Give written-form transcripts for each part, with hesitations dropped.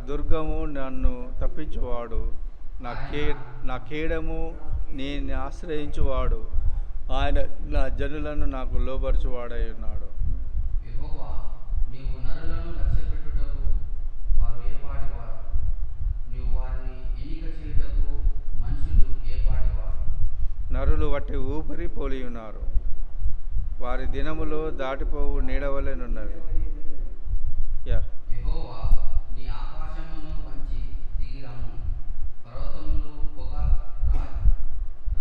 దుర్గము, నన్ను తప్పించువాడు, నా కేడము, నేను ఆశ్రయించువాడు. ఆయన నా జనులను నాకు లోబరచువాడై ఉన్నాడు. నీవు నరులను లక్ష్యపెట్టుటకు వారు ఏ పాటి వారు, నీవు వారిని ఎన్నిక చేయుటకు మనుషులు ఏ పాటి వారు. నరులు వట్టి ఊపిరి పోలి ఉన్నారు, వారి దినములు దాటిపోవు నీడవలెనున్నవి. యెహోవా, నీ ఆకాశమును వంచి దిగిరమ్ము, పర్వతములు పొగ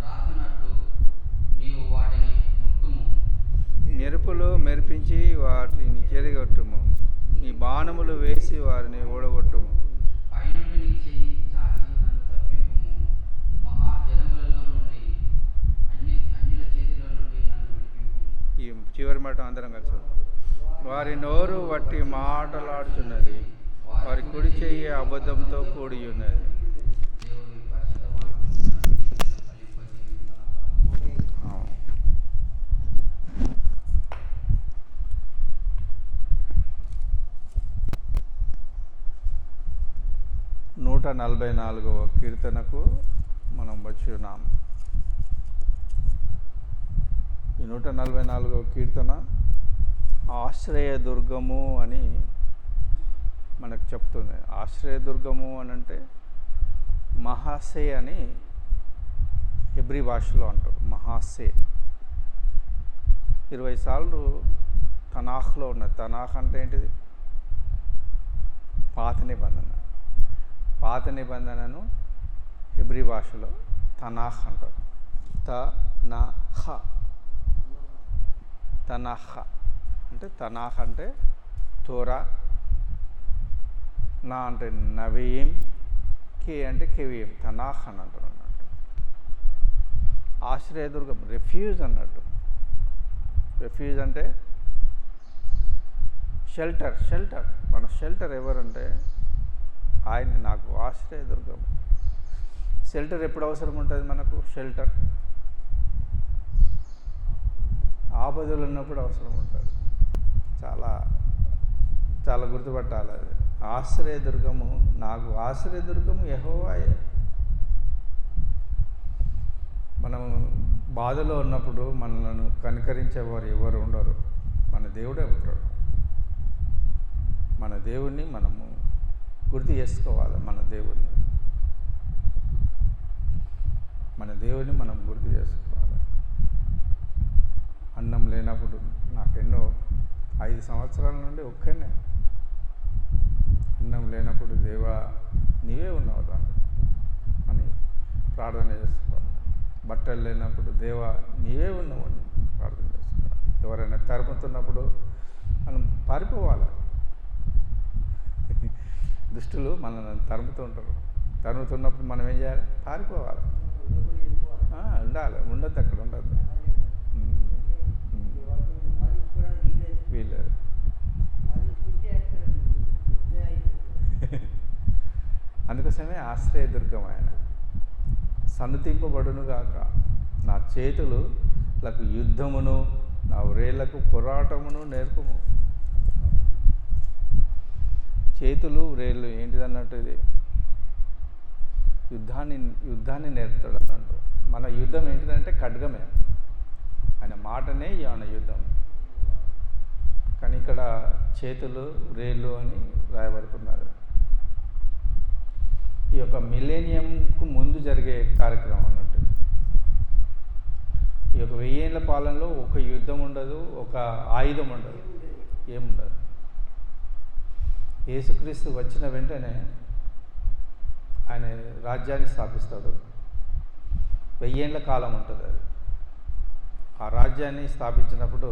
రాజునట్లు నీవు వాటిని ముట్టుము. మెరుపులు మెరిపించి వాటిని చెరిగొట్టుము, నీ బాణములు వేసి వారిని ఓడగొట్టుము. పైనుండి నీ చెయ్యి చాచి నన్ను తప్పింపుము, మహాజనములలో నుండి అన్యుల చేతిలో నుండి నన్ను విడిపింపుము. ఈ చివరి మాట అందరం కలిసి వారి నోరు వట్టి మాటలాడుచున్నది, వారి కుడి చెయ్యి అబద్ధంతో కూడి ఉన్నది. దేవుడి పరిశుద్ధ వాక్యమును ఫలింపజేయుగాక. 144వ కీర్తనకు మనం వచ్చి ఉన్నాం. ఈ 144వ కీర్తన ఆశ్రయదుర్గము అని మనకు చెప్తుంది. ఆశ్రయదుర్గము అని అంటే మహాసే అని హెబ్రీ భాషలో అంటారు. మహాసే 20 సార్లు తనాఖ్లో ఉన్నది. తనాఖ్ అంటే ఏంటిది? పాత నిబంధన. పాత నిబంధనను హెబ్రీ భాషలో తనాఖ్ అంటారు. తనాఖ్ అంటే తనాఖ్ అంటే తోరా, నా అంటే నవీం, కే అంటే కెవీం, తనాఖ్ అని అంటారు అన్నట్టు. ఆశ్రయదుర్గం రెఫ్యూజ్ అన్నట్టు. రెఫ్యూజ్ అంటే షెల్టర్. మన షెల్టర్ ఎవరంటే ఆయన నాకు ఆశ్రయదుర్గం. షెల్టర్ ఎప్పుడు అవసరం ఉంటుంది మనకు? షెల్టర్ ఆపదలు ఉన్నప్పుడు అవసరం ఉంటుంది. చాలా చాలా గుర్తుపట్టాలి అది. ఆశ్రయదుర్గము, నాకు ఆశ్రయదుర్గము యెహోవాయే. మనం బాధలో ఉన్నప్పుడు మనల్ని కనికరించేవారు ఎవరు ఉండరు, మన దేవుడే ఉంటాడు. మన దేవుణ్ణి మనము గుర్తు చేసుకోవాలి. మన దేవుణ్ణి మనం గుర్తు చేసుకోవాలి. అన్నం లేనప్పుడు నాకెన్నో 5 సంవత్సరాల నుండి ఒక్కనే అన్నం లేనప్పుడు దేవా నీవే ఉన్నావు దాన్ని అని ప్రార్థన చేసుకోవాలి. బట్టలు లేనప్పుడు దేవా నీవే ఉన్నావు అని ప్రార్థన చేసుకోవాలి. ఎవరైనా తరుముతున్నప్పుడు మనం పారిపోవాలి. దుష్టులు మనల్ని తరుముతుంటారు. తరుముతున్నప్పుడు మనం ఏం చేయాలి? పారిపోవాలి. ఉండాలి. ఉండద్దు, అక్కడ ఉండద్దు. వీళ్ళు అందుకోసమే ఆశ్రయదుర్గం ఆయన. సన్నుతింపబడునుగాక నా చేతులకు యుద్ధమును, నా వ్రేళ్లకు పోరాటమును నేర్పుము. చేతులు వ్రేళ్ళు ఏంటిదన్నట్టు? ఇది యుద్ధాన్ని నేర్పుతాడు అన్నట్టు. మన యుద్ధం ఏంటిదంటే ఖడ్గమే. ఆయన మాటనే మన యుద్ధం. కానీ ఇక్కడ చేతులు వ్రేళ్ళు అని రాయబడుతున్నారు. ఈ యొక్క మిలేనియంకు ముందు జరిగే కార్యక్రమం అన్నట్టు. ఈ యొక్క 1000 ఏళ్ల పాలనలో ఒక యుద్ధం ఉండదు, ఒక ఆయుధం ఉండదు, ఏముండదు. యేసుక్రీస్తు వచ్చిన వెంటనే ఆయన రాజ్యాన్ని స్థాపిస్తాడు. 1000 ఏళ్ల కాలం ఉంటుంది అది. ఆ రాజ్యాన్ని స్థాపించినప్పుడు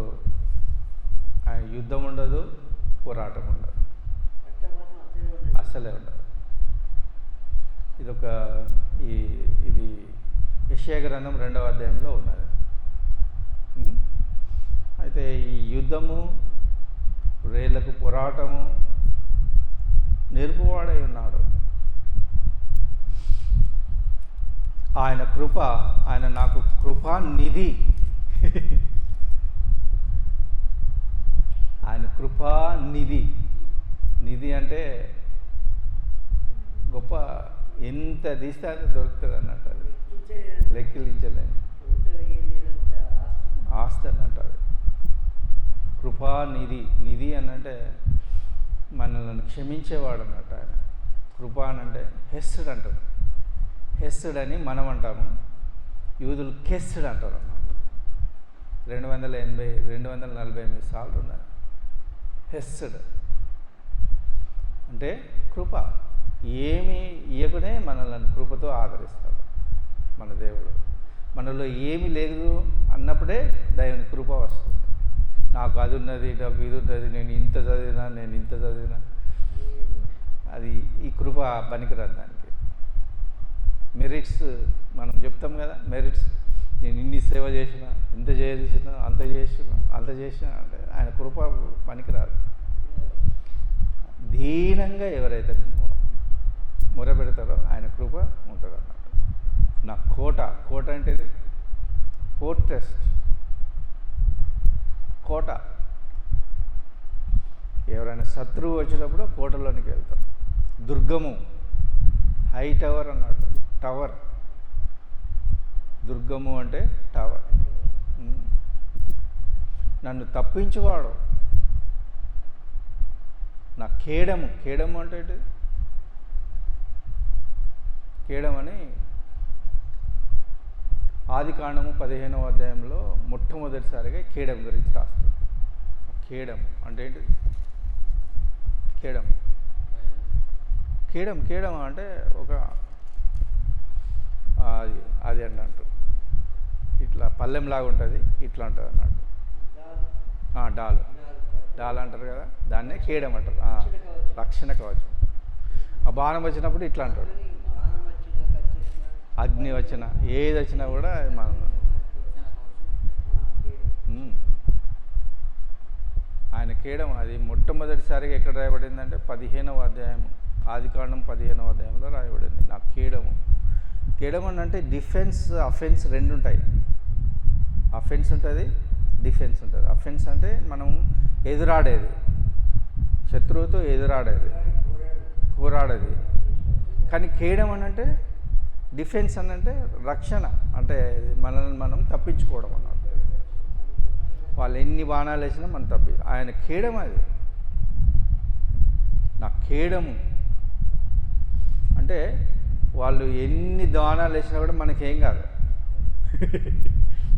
ఆయన యుద్ధం ఉండదు, పోరాటం ఉండదు, అస్సలే ఉండదు. ఇది యెషయా గ్రంథం 2వ అధ్యాయంలో ఉన్నది. అయితే ఈ యుద్ధము, రేళ్లకు పోరాటము నేర్పువాడై ఉన్నాడు. ఆయన కృప, ఆయన నాకు కృపా నిధి. ఆయన కృపా నిధి. నిధి అంటే గొప్ప ఎంత తీస్తే అంత దొరుకుతుంది అన్నట్టు, అది లెక్కించలేని ఆస్తి అన్నట్టు. అది కృపానిధి. నిధి అనంటే మనల్ని క్షమించేవాడు అన్నట్టు ఆయన. కృప అనంటే హెస్డ్ అంటారు. హెస్డ్ అని మనం అంటాము, యూదులు కెస్డ్ అంటారు అన్నమాట. 248 సార్లు ఉన్నాయి హెస్డ్ అంటే కృప. ఏమి ఇయ్యకునే మనల్ని కృపతో ఆదరిస్తాడు మన దేవుడు. మనలో ఏమి లేదు అన్నప్పుడే దేవుని కృప వస్తుంది. నాకు అది ఉన్నది, నాకు ఇది ఉన్నది, నేను ఇంత చదివినా అది ఈ కృప పనికిరాదు దానికి. మెరిట్స్ మనం చెప్తాం కదా, మెరిట్స్. నేను ఇన్ని సేవ చేసిన, ఇంత చేసిన, అంత చేసిన అంటే ఆయన కృప పనికిరాదు. దీనంగా ఎవరైతే మొరపెడతారో ఆయన కృప ఉంటుంది అన్నమాట. నా కోట అంటే ఇది ఫోర్ట్రెస్, కోట. ఎవరైనా శత్రువు వచ్చినప్పుడు కోటలోనికి వెళ్తాం. దుర్గము, హై టవర్ అన్నట్టు. టవర్, దుర్గము అంటే టవర్. నన్ను తప్పించువాడు. నా కేడము అంటే ఏంటి? కేడమని ఆదికాండము 15వ అధ్యాయంలో మొట్టమొదటిసారిగా కేడం గురించి రాస్తారు. కేడం అంటే ఏంటి? కేడం అంటే ఒక అది అన్నట్టు ఇట్లా పల్లెంలాగా ఉంటుంది, ఇట్లా ఉంటుంది అన్నట్టు. డాల్ అంటారు కదా, దాన్నే కేడం అంటారు. రక్షణ కవచం. ఆ బాణం వచ్చినప్పుడు ఇట్లా అంటాడు. అగ్ని వచ్చినా ఏది వచ్చినా కూడా మనం ఆయన కేడం. అది మొట్టమొదటిసారిగా ఎక్కడ రాయబడిందంటే 15వ అధ్యాయం, ఆదికాండం 15వ అధ్యాయంలో రాయబడింది. నా కేడం అని అంటే డిఫెన్స్, అఫెన్స్ రెండు ఉంటాయి. అఫెన్స్ ఉంటుంది, డిఫెన్స్ ఉంటుంది. అఫెన్స్ అంటే మనం ఎదురాడేది, శత్రువుతో ఎదురాడేది, పోరాడేది. కానీ కేడం అని అంటే డిఫెన్స్ అని అంటే రక్షణ, అంటే మనల్ని మనం తప్పించుకోవడం అన్నమాట. వాళ్ళు ఎన్ని బాణాలు వేసినా మనం ఆయన కేడం అది. నా కేడము అంటే వాళ్ళు ఎన్ని దానాలు వేసినా కూడా మనకేం కాదు.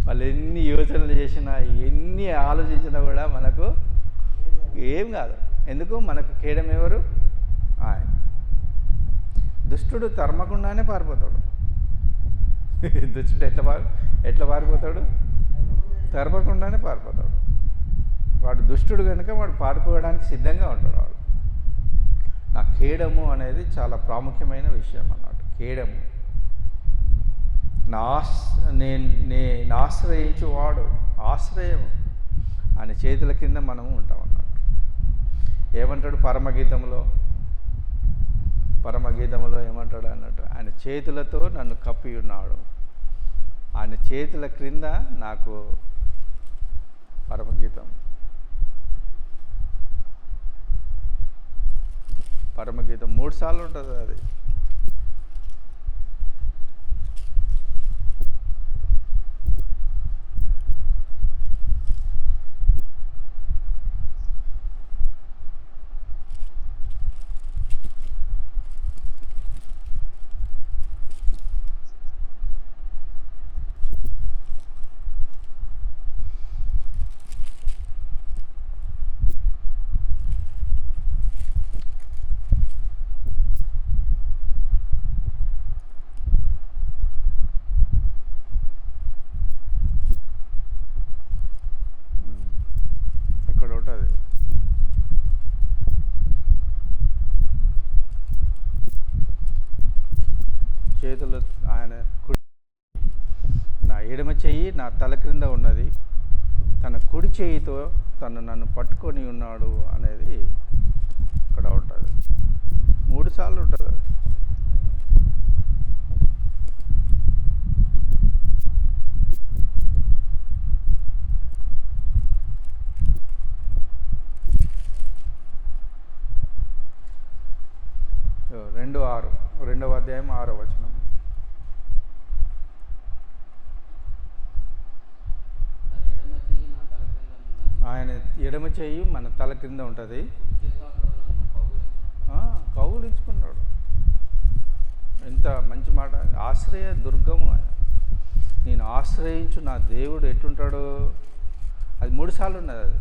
వాళ్ళు ఎన్ని యోచనలు చేసినా, ఎన్ని ఆలోచించినా కూడా మనకు ఏం కాదు. ఎందుకు? మనకు కేడం ఎవరు? ఆయన. దుష్టుడు తరమకుండానే పారిపోతాడు. దుష్టుడు ఎట్లా పారిపోతాడు? తరమకుండానే పారిపోతాడు. వాడు దుష్టుడు కనుక వాడు పారిపోవడానికి సిద్ధంగా ఉంటాడు. వాడు నా కేడము అనేది చాలా ప్రాముఖ్యమైన విషయం అన్నమాట. కేడము నేను ఆశ్రయించువాడు, ఆశ్రయం ఆయన చేతుల కింద మనము ఉంటాం అన్నట్టు. ఏమంటాడు పరమగీతంలో ఏమంటాడు అన్నట్టు? ఆయన చేతులతో నన్ను కప్పి ఉన్నాడు, ఆయన చేతుల క్రింద నాకు పరమగీతం 3 సార్లు ఉంటుంది అది. ఇక్కడ ఉంటుంది. చేతులు ఆయన నా ఎడమ చెయ్యి నా తల క్రింద ఉన్నది, తన కుడి చేయితో తను నన్ను పట్టుకొని ఉన్నాడు అనేది ఇక్కడ ఉంటుంది. 3 సార్లు ఉంటుంది అది. 2:6 2వ అధ్యాయం 6వ వచనం. ఆయన ఎడమ చెయ్యి మన తల క్రింద ఉంటుంది, కౌగులించుకున్నాడు. ఎంత మంచి మాట! ఆశ్రయ దుర్గము ఆయన. నేను ఆశ్రయించు నా దేవుడు ఎట్టుంటాడు? అది 3 సార్లు ఉన్నది. అది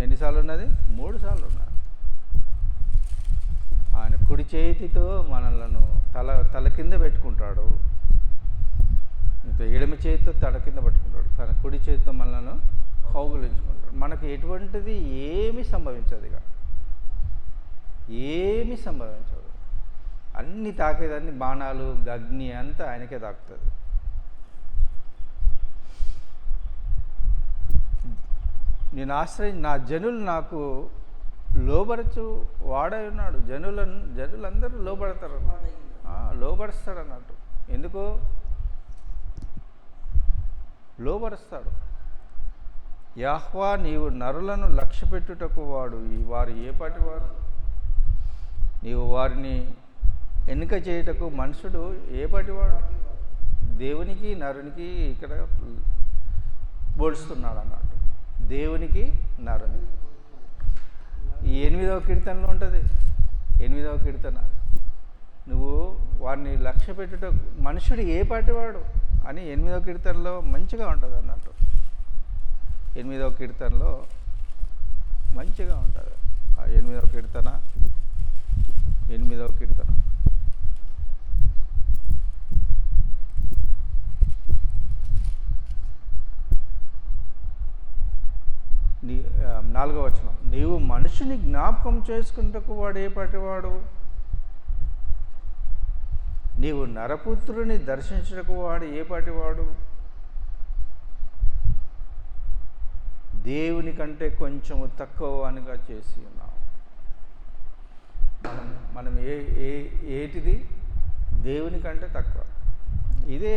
ఎన్నిసార్లు ఉన్నది? 3 సార్లు ఉన్నది. ఆయన కుడి చేతితో మనలను తల కింద పెట్టుకుంటాడు, ఇంకా ఎడమ చేతితో తల కింద పట్టుకుంటాడు, తన కుడి చేతితో మనలను కౌగులించుకుంటాడు. మనకు ఎటువంటిది ఏమీ సంభవించదు, ఇక ఏమీ సంభవించదు. అన్నీ తాకేదాన్ని, బాణాలు అగ్ని అంతా ఆయనకే తాకుతుంది. నేను నా జనులు నాకు లోబరచు వాడై ఉన్నాడు. జనులందరూ లోబడతారు, లోబరుస్తాడు అన్నట్టు. ఎందుకు లోబరుస్తాడు? యెహోవా నీవు నరులను లక్ష్యపెట్టుటకు వారు ఏపాటి వారు? నీవు వారిని ఎన్నిక చేయుటకు మనుషుడు ఏపాటివాడు? దేవునికి నరునికి ఇక్కడ పోలుస్తున్నాడు అన్నట్టు. దేవునికి నరునికి. ఈ 8వ కీర్తనలో ఉంటుంది. 8వ కీర్తన, నువ్వు వారిని లక్ష్య పెట్టుటకు మనుషుడు ఏపాటివాడు అని 8వ కీర్తనలో మంచిగా ఉంటుంది అన్నట్టు. 8వ కీర్తనలో మంచిగా ఉంటుంది. ఆ 8వ కీర్తన నీ 4వ వచనం, నీవు మనిషిని జ్ఞాపకం చేసుకుంటకు వాడు ఏపాటివాడు? నీవు నరపుత్రుని దర్శించుటకు వాడు ఏపాటివాడు? దేవుని కంటే కొంచెము తక్కువ అనిగా చేసి ఉన్నావు. మనం ఏటిది? దేవుని కంటే తక్కువ. ఇదే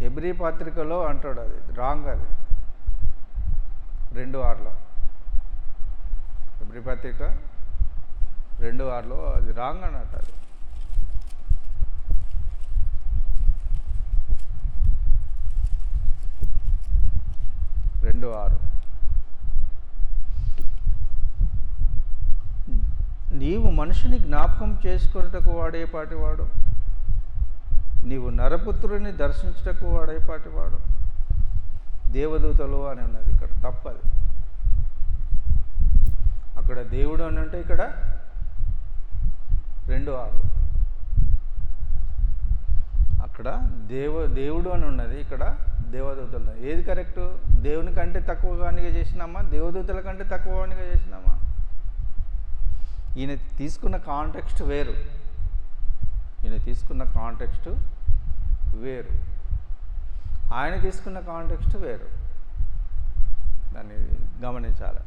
హెబ్రీ పత్రికలో అంటాడు, అది రాంగ్. అది 2:6లో, హెబ్రీ పత్రిక 2:6లో అది రాంగ్ అన్నట్టు. అది నీవు మనిషిని జ్ఞాపకం చేసుకున్నటకు వాడేపాటివాడు? నీవు నరపుత్రుని దర్శించుటకు వాడేపాటివాడు? దేవదూతలు అని ఉన్నది, ఇక్కడ తప్పది. అక్కడ దేవుడు అని అంటే ఇక్కడ 2:6. అక్కడ దేవుడు అని ఉన్నది, ఇక్కడ దేవదూతలు. ఏది కరెక్టు? దేవుని కంటే తక్కువగానిగా చేసినామా, దేవదూతల కంటే తక్కువగానిగా చేసినామా? ఈయన తీసుకున్న కాంటెక్స్ట్ వేరు. ఆయన తీసుకున్న కాంటెక్స్ట్ వేరు. దాన్ని గమనించాలి.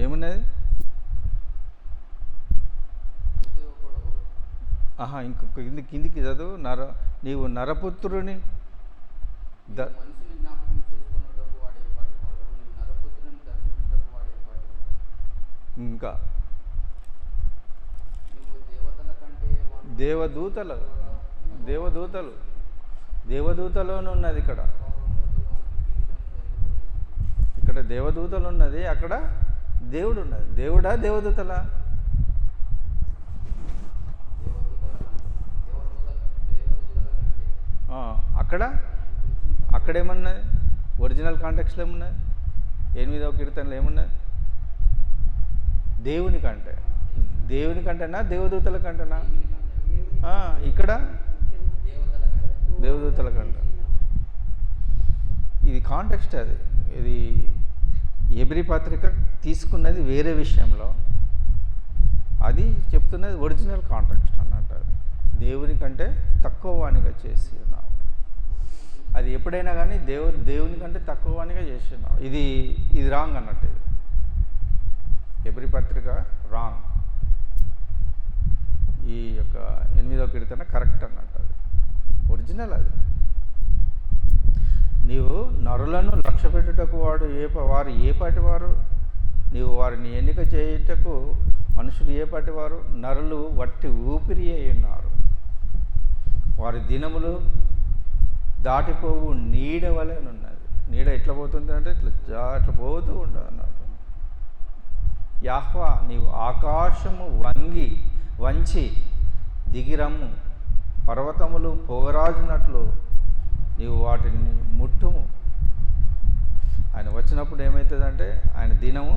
ఏమున్నది? ఇంకొక కిందికి చదువు. నీవు నరపుత్రుని ఇంకా దేవదూతలోనే ఉన్నది. ఇక్కడ దేవదూతలు ఉన్నది, అక్కడ దేవుడు ఉన్నది. దేవుడా దేవదూతలా? అక్కడేమన్నది? ఒరిజినల్ కాంటెక్స్లో ఏమున్నది? 8వ కీర్తనలో ఏమున్నది? దేవుని కంటేనా దేవదూతల కంటేనా? ఇక్కడ దేవదూతల కంట. ఇది కాంటెక్స్ట్. ఇది హెబ్రీ పత్రిక తీసుకున్నది వేరే విషయంలో, అది చెప్తున్నది ఒరిజినల్ కాంటెక్స్ట్ అన్నట్టు. అది దేవుని కంటే తక్కువ వానిగా చేసి ఉన్నావు. అది ఎప్పుడైనా కానీ దేవుని కంటే తక్కువ వానిగా చేసి ఉన్నావు. ఇది రాంగ్ అన్నట్టు. ఇది హెబ్రీ పత్రిక రాంగ్. ఈ యొక్క 8వ కీర్తన కరెక్ట్ అన్నట్టు. అది ఒరిజినల్. అది నీవు నరులను లక్ష్యపెట్టుటకు వారు ఏపాటి వారు? నీవు వారిని ఎన్నిక చేయుటకు మనుషులు ఏ పాటి వారు? నరులు వట్టి ఊపిరి అయి ఉన్నారు. వారి దినములు దాటిపోవు నీడ వలెనున్నది. నీడ ఎట్లా పోతుంది అంటే ఇట్లా పోతూ ఉంటుంది అన్నట్టు. యెహోవా, నీవు ఆకాశము వంచి దిగిరమ్ము, పర్వతములు పొగరాజునట్లు నీవు వాటిని ముట్టుము. ఆయన వచ్చినప్పుడు ఏమవుతుందంటే ఆయన దినము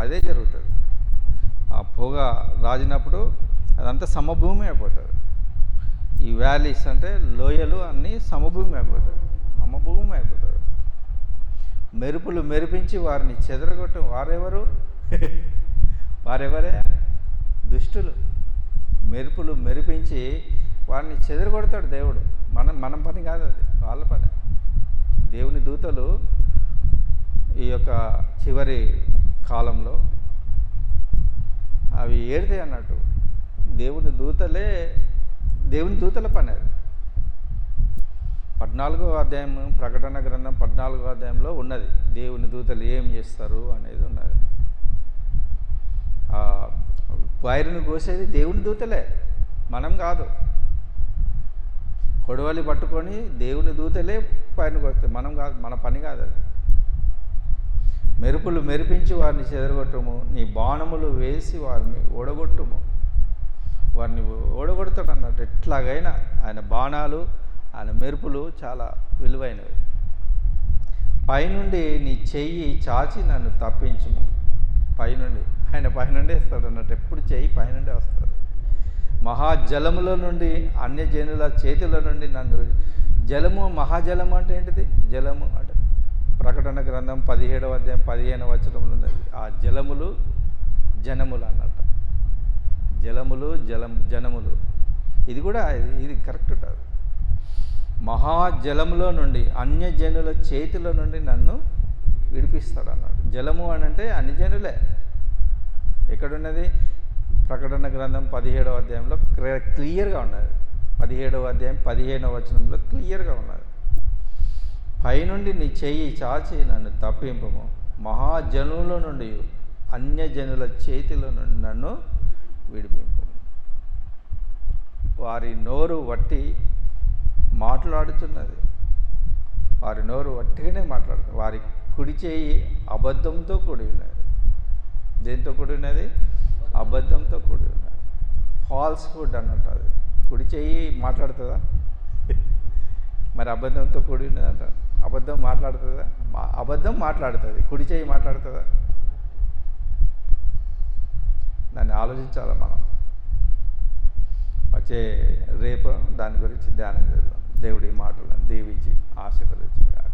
అదే జరుగుతుంది. ఆ పొగ రాజినప్పుడు అదంతా సమభూమి అయిపోతుంది. ఈ వ్యాలీస్ అంటే లోయలు అన్నీ సమభూమి అయిపోతుంది. మెరుపులు మెరిపించి వారిని చెదరగొట్టం. వారెవరే? దుష్టులు. మెరుపులు మెరిపించి వారిని చెదరగొడతాడు దేవుడు. మన పని కాదు, అది వాళ్ళ పని. దేవుని దూతలు ఈ యొక్క చివరి కాలంలో అవి ఏడితాయి అన్నట్టు. దేవుని దూతల పని అది. 14వ అధ్యాయం ప్రకటన గ్రంథం 14వ అధ్యాయంలో ఉన్నది. దేవుని దూతలు ఏం చేస్తారు అనేది ఉన్నది. వైరుని కోసేది దేవుని దూతలే, మనం కాదు. కొడవలి పట్టుకొని దేవుని దూతలే పైన కొడతాయి, మనం కాదు, మన పని కాదు అది. మెరుపులు మెరిపించి వారిని చెదరగొట్టము, నీ బాణములు వేసి వారిని ఓడగొట్టుము. వారిని ఓడగొడతాడు అన్నట్టు. ఎట్లాగైనా ఆయన బాణాలు, ఆయన మెరుపులు చాలా విలువైనవి. పైనుండి నీ చెయ్యి చాచి నన్ను తప్పించుము. పైనుండి ఆయన పైనుండి వేస్తాడు అన్నట్టు. ఎప్పుడు చెయ్యి పైనుండే వస్తుంది. మహాజలముల నుండి, అన్యజనుల చేతుల నుండి నన్ను. జలము, మహాజలము అంటే ఏంటిది? జలము అంటే ప్రకటన గ్రంథం 17వ అధ్యాయం 15వ వచనంలో ఉన్నది. ఆ జలములు జనములు అన్నట్టు. జనములు ఇది కూడా ఇది కరెక్ట్ కాదు. మహాజలములో నుండి, అన్యజనుల చేతుల నుండి నన్ను విడిపిస్తాడు అన్నాడు. జలము అని అంటే అన్ని జనులే. ఎక్కడున్నది? ప్రకటన గ్రంథం 17వ అధ్యాయంలో క్లియర్గా ఉన్నది. 17వ అధ్యాయం 15వ వచనంలో క్లియర్గా ఉన్నది. పైనుండి నీ చెయ్యి చాచి నన్ను తప్పింపము, మహాజనుల నుండి, అన్యజనుల చేతిలో నుండి నన్ను విడిపింపము. వారి నోరు వట్టి మాట్లాడుతున్నది. వారి నోరు వట్టిగానే మాట్లాడుతుంది. వారి కుడి చేయి అబద్ధంతో కూడి ఉన్నది. దేంతో కూడి ఉన్నది? అబద్ధంతో కూడి ఉన్నది. ఫాల్స్హుడ్ అన్నట్టు. అది కుడి చేయి మాట్లాడుతుందా? మరి అబద్ధంతో కూడి ఉన్నదంట. అబద్ధం మాట్లాడుతుందా? అబద్ధం మాట్లాడుతుంది. కుడి చేయి మాట్లాడుతుందా? దాన్ని ఆలోచించాలి మనం. వచ్చే రేపు దాని గురించి ధ్యానం చేద్దాం. దేవుడి మాటలను దీవించి ఆశీర్వదించుగాక.